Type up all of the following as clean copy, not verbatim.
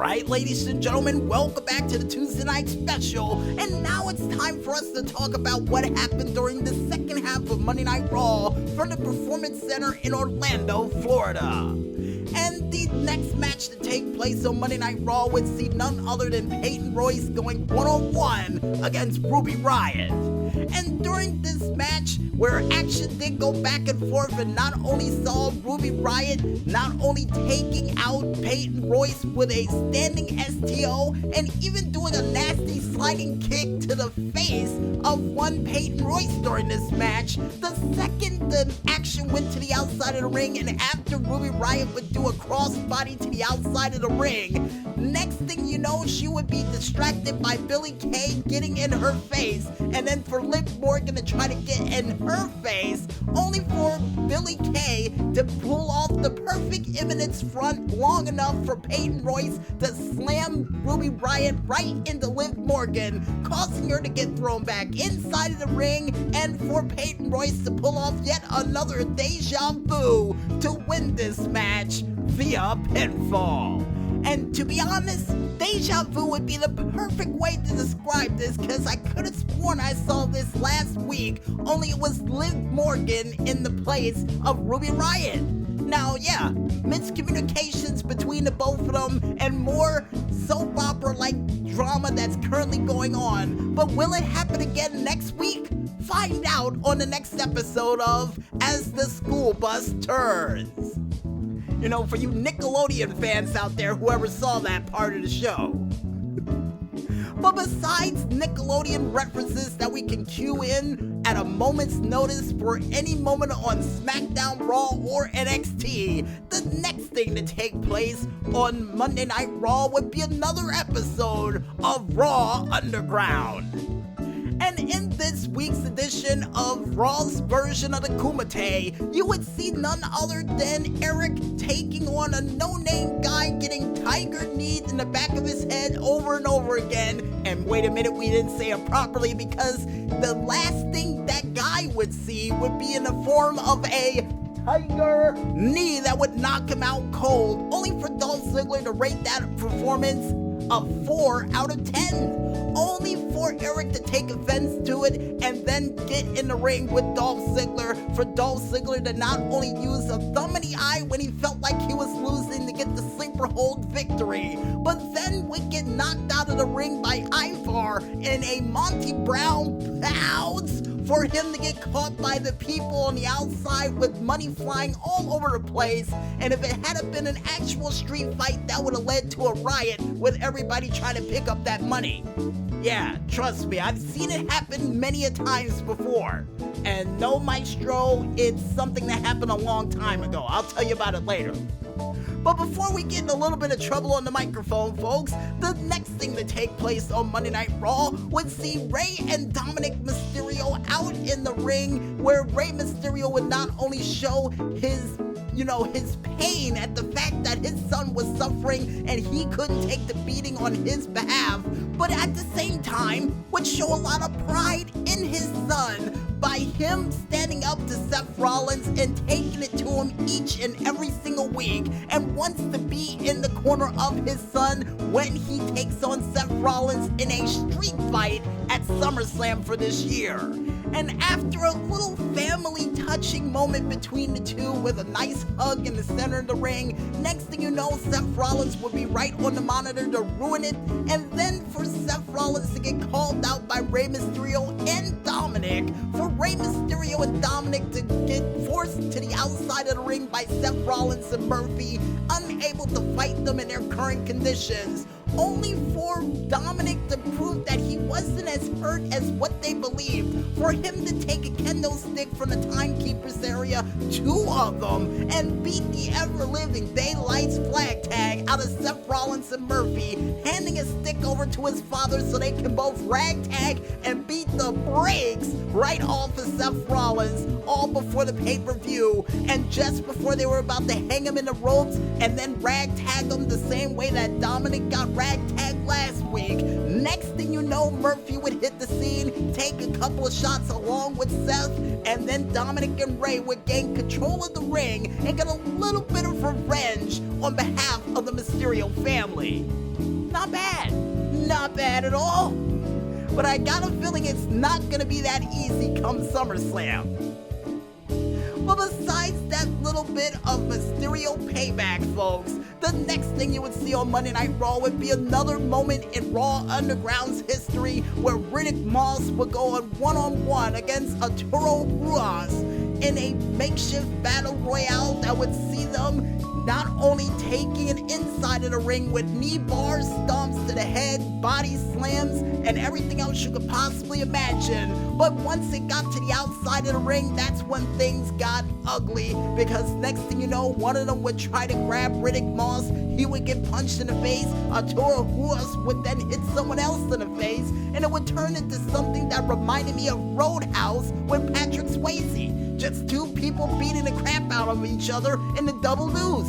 Alright, ladies and gentlemen, welcome back to the Tuesday Night Special, and now it's time for us to talk about what happened during the second half of Monday Night Raw from the Performance Center in Orlando, Florida. And the next match to take place on Monday Night Raw would see none other than Peyton Royce going one-on-one against Ruby Riott. And during this match, where action did go back and forth and not only saw Ruby Riott not only taking out Peyton Royce with a standing STO and even doing a nasty sliding kick to the face of one Peyton Royce during this match, the second the action went to the outside of the ring and after Ruby Riott would do a crossbody to the outside of the ring, next thing you know, she would be distracted by Billie Kay getting in her face, and then for Liv Morgan to try to get in her face, only for Billie Kay to pull off the perfect imminence front long enough for Peyton Royce to slam Ruby Riott right into Liv Morgan, causing her to get thrown back inside of the ring, and for Peyton Royce to pull off yet another deja vu to win this match via pinfall. And to be honest, deja vu would be the perfect way to describe this, because I could have sworn I saw this last week, only it was Liv Morgan in the place of Ruby Riott. Now, yeah, miscommunications between the both of them and more soap opera-like drama that's currently going on. But will it happen again next week? Find out on the next episode of As the School Bus Turns. You know, for you Nickelodeon fans out there, whoever saw that part of the show. But besides Nickelodeon references that we can cue in at a moment's notice for any moment on SmackDown, Raw, or NXT, the next thing to take place on Monday Night Raw would be another episode of Raw Underground. And in this week's edition of Raw's version of the Kumite, you would see none other than Eric taking on a no-name guy getting tiger-kneed in the back of his head over and over again. And wait a minute, we didn't say it properly because the last thing that guy would see would be in the form of a tiger knee that would knock him out cold, only for Dolph Ziggler to rate that performance a 4 out of 10. Only for Eric to take offense to it and then get in the ring with Dolph Ziggler, for Dolph Ziggler to not only use a thumb in the eye when he felt like he was losing to get the sleeper hold victory, but then would get knocked out of the ring by Ivar in a Monty Brown pounce for him to get caught by the people on the outside with money flying all over the place. And if it had been an actual street fight, that would have led to a riot with everybody trying to pick up that money. Yeah, trust me, I've seen it happen many a times before. And no, Maestro, it's something that happened a long time ago. I'll tell you about it later. But before we get in a little bit of trouble on the microphone, folks, the next thing to take place on Monday Night Raw would see Rey and Dominik Mysterio out in the ring, where Rey Mysterio would not only show his pain at the fact that his son was suffering and he couldn't take the beating on his behalf, but at the same time would show a lot of pride in his son by him standing up to Seth Rollins and taking it to him each and every single week, and wants to be in the corner of his son when he takes on Seth Rollins in a street fight at SummerSlam for this year. And after a little family touching moment between the two with a nice hug in the center of the ring, next thing you know, Seth Rollins would be right on the monitor to ruin it, and then for Seth Rollins to get called out by Rey Mysterio and Dominik, for Rey Mysterio and Dominik to get forced to the outside of the ring by Seth Rollins and Murphy, unable to fight them in their current conditions, only for Dominik to prove that he wasn't as hurt as what they believed, for him to take a kendo stick from the timekeeper's area, 2 of them, and beat the ever-living Daylight's flag tag out of Seth Rollins and Murphy, handing a stick over to his father so they can both ragtag and beat the brakes right off of Seth Rollins, all before the pay-per-view, and just before they were about to hang him in the ropes and then ragtag him the same way that Dominik got ragtagged last week. Next thing you you know, Murphy would hit the scene, take a couple of shots along with Seth, and then Dominik and Rey would gain control of the ring and get a little bit of revenge on behalf of the Mysterio family. Not bad. Not bad at all. But I got a feeling it's not gonna be that easy come SummerSlam. But besides that little bit of Mysterio payback, folks, the next thing you would see on Monday Night Raw would be another moment in Raw Underground's history where Riddick Moss would go on one-on-one against Arturo Ruas in a makeshift battle royale that would see them not only taking it inside of the ring with knee bars, stomps to the head, body slams, and everything else you could possibly imagine, but once it got to the outside of the ring, that's when things got ugly, because next thing you know, one of them would try to grab Riddick Moss, he would get punched in the face, Arturo Ruas would then hit someone else in the face, and it would turn into something that reminded me of Roadhouse with Patrick Swayze. Just two people beating the crap out of each other in the double deuce.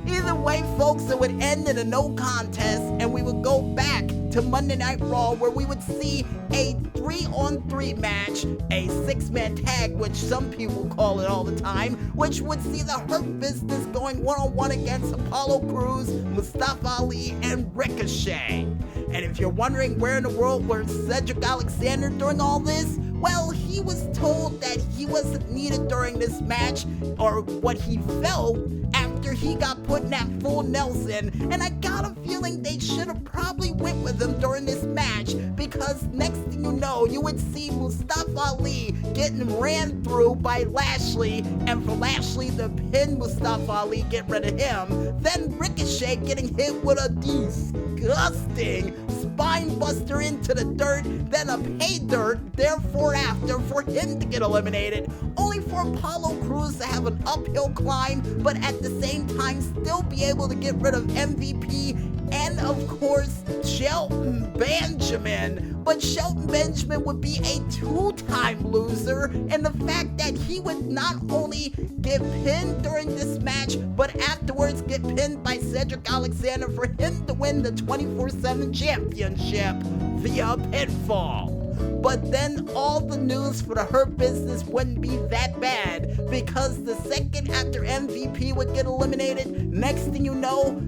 Either way, folks, it would end in a no contest, and we would go back to Monday Night Raw, where we would see a 3-on-3 match, a 6-man tag, which some people call it all the time, which would see the Herp Business going one-on-one against Apollo Crews, Mustafa Ali, and Ricochet. And if you're wondering where in the world was Cedric Alexander during all this, well, he was told that he wasn't needed during this match, or what he felt after he got put in that full Nelson, and I got a feeling they should have probably went with him during this match, because next thing you know, you would see Mustafa Ali getting ran through by Lashley, and for Lashley to pin Mustafa Ali, get rid of him, then Ricochet getting hit with a disgusting spine buster into the dirt, then a pay dirt, therefore after, for him to get eliminated, only for Apollo Crews to have an uphill climb, but at the same time still be able to get rid of MVP and of course Shelton Benjamin. But Shelton Benjamin would be a 2-time loser, and the fact that he would not only get pinned during this match, but afterwards get pinned by Cedric Alexander for him to win the 24/7 championship via pinfall. But then all the news for the Herp Business wouldn't be that bad, because the second after MVP would get eliminated, next thing you know,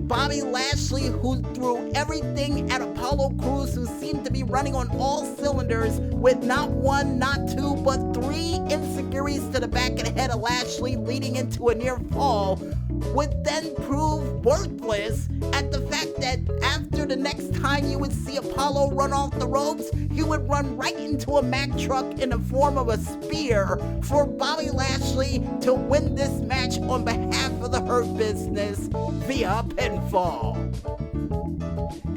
Bobby Lashley, who threw everything at Apollo Crews, who seemed to be running on all cylinders with not one, not two, but 3 insecurities to the back of the head of Lashley, leading into a near fall, would then prove worthless at the fact that after the next time you would see Apollo run off the ropes, he would run right into a Mack truck in the form of a spear for Bobby Lashley to win this match on behalf of the Herp Business via pinfall.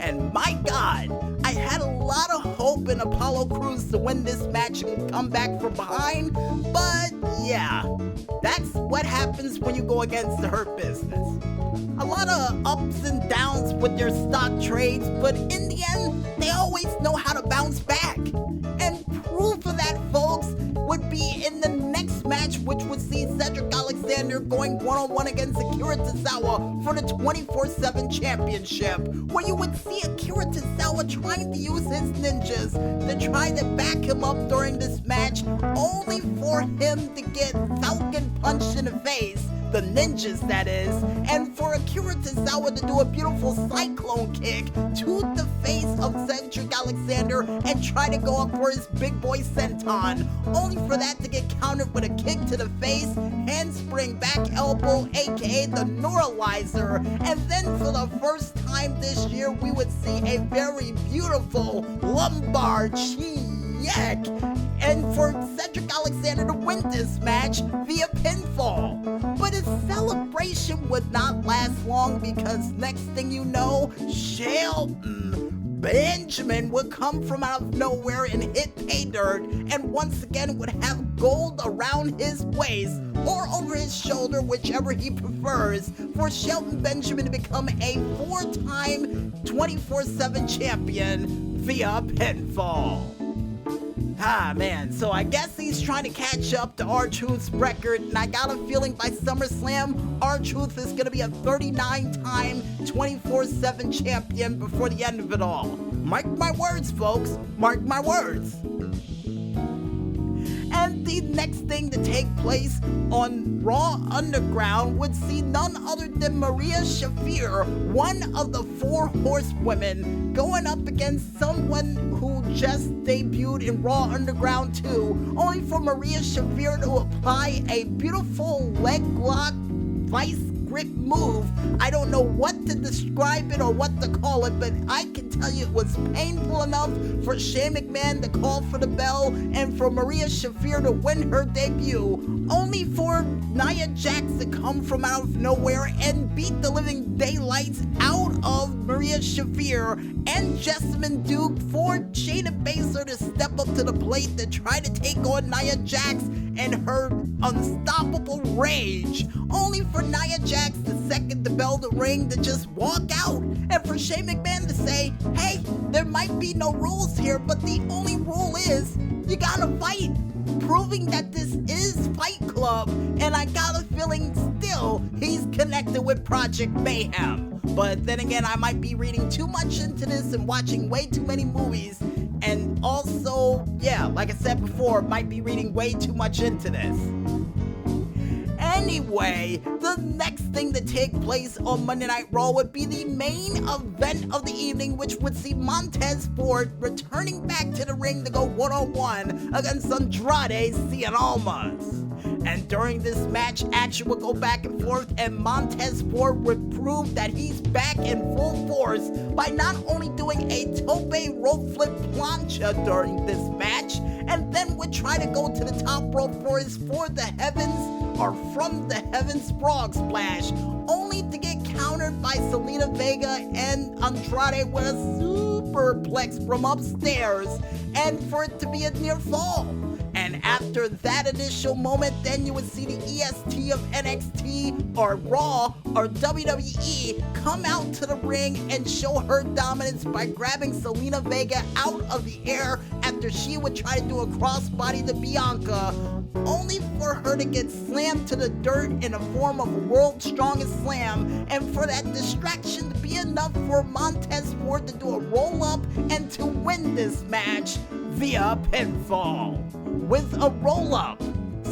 And my God, I had a lot of hope in Apollo Crews to win this match and come back from behind, but yeah, that's what happens when you go against the Herp Business. A lot of ups and downs with their stock trades, but in the end, they always know how to bounce back. And proof of that, folks, would be in the next match, which would see Cedric Alexander going one-on-one against Akira Tozawa for the 24/7 championship, where you would see Akira Tozawa trying to use his ninjas to try to back him up during this match, only for him to get Falcon punched in the face, the ninjas that is, and for Akira Tozawa to do a beautiful cyclone kick to the face of Cedric Alexander and try to go up for his big boy senton, only for that to get countered with a kick to the face, handspring back elbow, aka the neuralizer, and then for the first time this year we would see a very beautiful lumbar cheek, and for Cedric Alexander to win this match via pinfall. But his celebration would not last long, because next thing you know, Shelton Benjamin would come from out of nowhere and hit pay dirt, and once again would have gold around his waist or over his shoulder, whichever he prefers, for Shelton Benjamin to become a 4-time 24/7 champion via pinfall. Man, so I guess he's trying to catch up to R-Truth's record, and I got a feeling by SummerSlam, R-Truth is going to be a 39-time, 24/7 champion before the end of it all. Mark my words, folks. Mark my words. And the next thing to take place on Raw Underground would see none other than Marina Shafir, one of the 4 horsewomen, going up against someone who just debuted in Raw Underground 2, only for Marina Shafir to apply a beautiful leg lock vice grip move. I don't know what to describe it or what to call it, but I can tell you it was painful enough for Shane McMahon to call for the bell and for Marina Shafir to win her debut, only for Nia Jax to come from out of nowhere and beat the living daylights out of Marina Shafir and Jessamine Duke, for Shayna Baszler to step up to the plate to try to take on Nia Jax and her unstoppable rage, only for Nia Jax to second the bell to ring to just walk out, and for Shane McMahon to say, hey, there might be no rules here, but the only rule is you gotta fight, proving that this is Fight Club, and I got a feeling still he's connected with Project Mayhem. But then again, I might be reading too much into this and watching way too many movies, and also, yeah, like I said before, might be reading way too much into this. Anyway, the next thing to take place on Monday Night Raw would be the main event of the evening, which would see Montez Ford returning back to the ring to go one-on-one against Andrade Cien Almas. And during this match, action would go back and forth, and Montez Ford would prove that he's back in full force by not only doing a tope rope flip plancha during this match, and then would try to go to the top rope for his For the Heavens, or From the Heavens Frog Splash, only to get countered by Zelina Vega and Andrade with a superplex from upstairs, and for it to be a near fall. And after that initial moment, then you would see the EST of NXT or Raw or WWE come out to the ring and show her dominance by grabbing Zelina Vega out of the air after she would try to do a crossbody to Bianca, only for her to get slammed to the dirt in the form of a World's Strongest Slam, and for that distraction to be enough for Montez Ford to do a roll-up and to win this match via pinfall with a roll-up.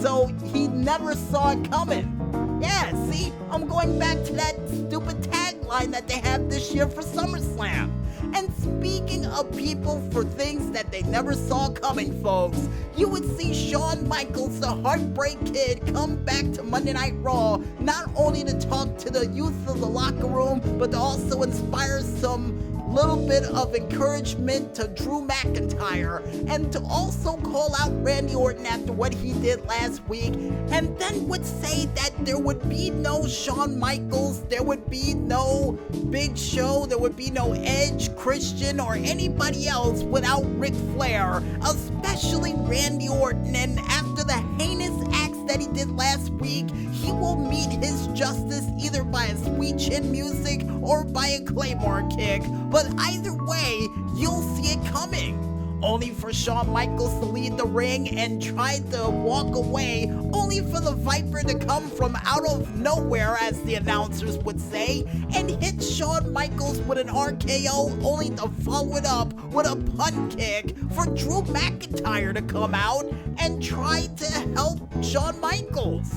So he never saw it coming. Yeah, see, I'm going back to that stupid tagline that they have this year for SummerSlam. And speaking of people for things that they never saw coming, folks, you would see Shawn Michaels, the Heartbreak Kid, come back to Monday Night Raw, not only to talk to the youth of the locker room, but to also inspire some little bit of encouragement to Drew McIntyre, and to also call out Randy Orton after what he did last week, and then would say that there would be no Shawn Michaels, there would be no Big Show, there would be no Edge, Christian, or anybody else without Ric Flair, especially Randy Orton. And after the heinous acts that he did last week, he will meet his justice either by a sweet chin music or by a Claymore kick. But either way, you'll see it coming. Only for Shawn Michaels to lead the ring and try to walk away, only for the Viper to come from out of nowhere, as the announcers would say, and hit Shawn Michaels with an RKO, only to follow it up with a punt kick for Drew McIntyre to come out and try to help Shawn Michaels,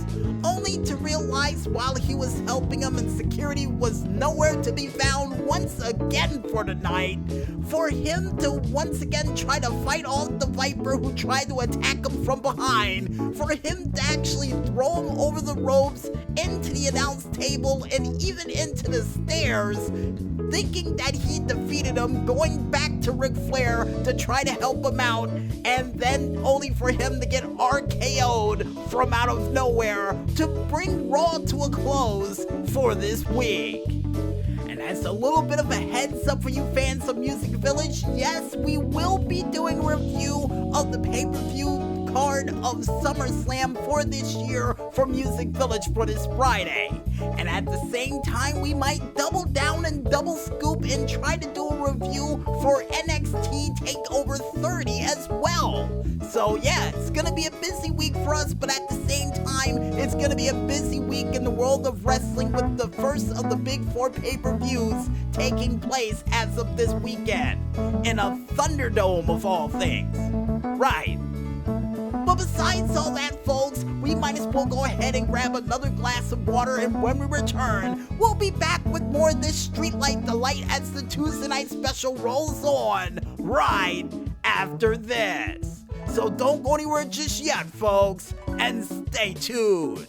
only to realize while he was helping him and security was nowhere to be found once again for the night, for him to once again try to fight off the Viper who tried to attack him from behind, for him to actually throw him over the ropes, into the announce table, and even into the stairs, thinking that he defeated him, going back to Ric Flair to try to help him out, and then only for him to get RKO'd from out of nowhere to bring Raw to a close for this week. And as a little bit of a heads up for you fans of Music Village, yes, we will be doing a review of the pay-per-view card of SummerSlam for this year for Music Village for this Friday. And at the same time, we might double down and double scoop and try to do a review for NXT TakeOver 30 as well. So yeah, it's gonna be a busy week for us, but at the same time, it's gonna be a busy week in the world of wrestling with the first of the big 4 pay-per-views taking place as of this weekend, in a Thunderdome of all things. Right. But besides all that, folks, we might as well go ahead and grab another glass of water, and when we return, we'll be back with more of this streetlight delight as the Tuesday Night Special rolls on right after this. So don't go anywhere just yet, folks, and stay tuned.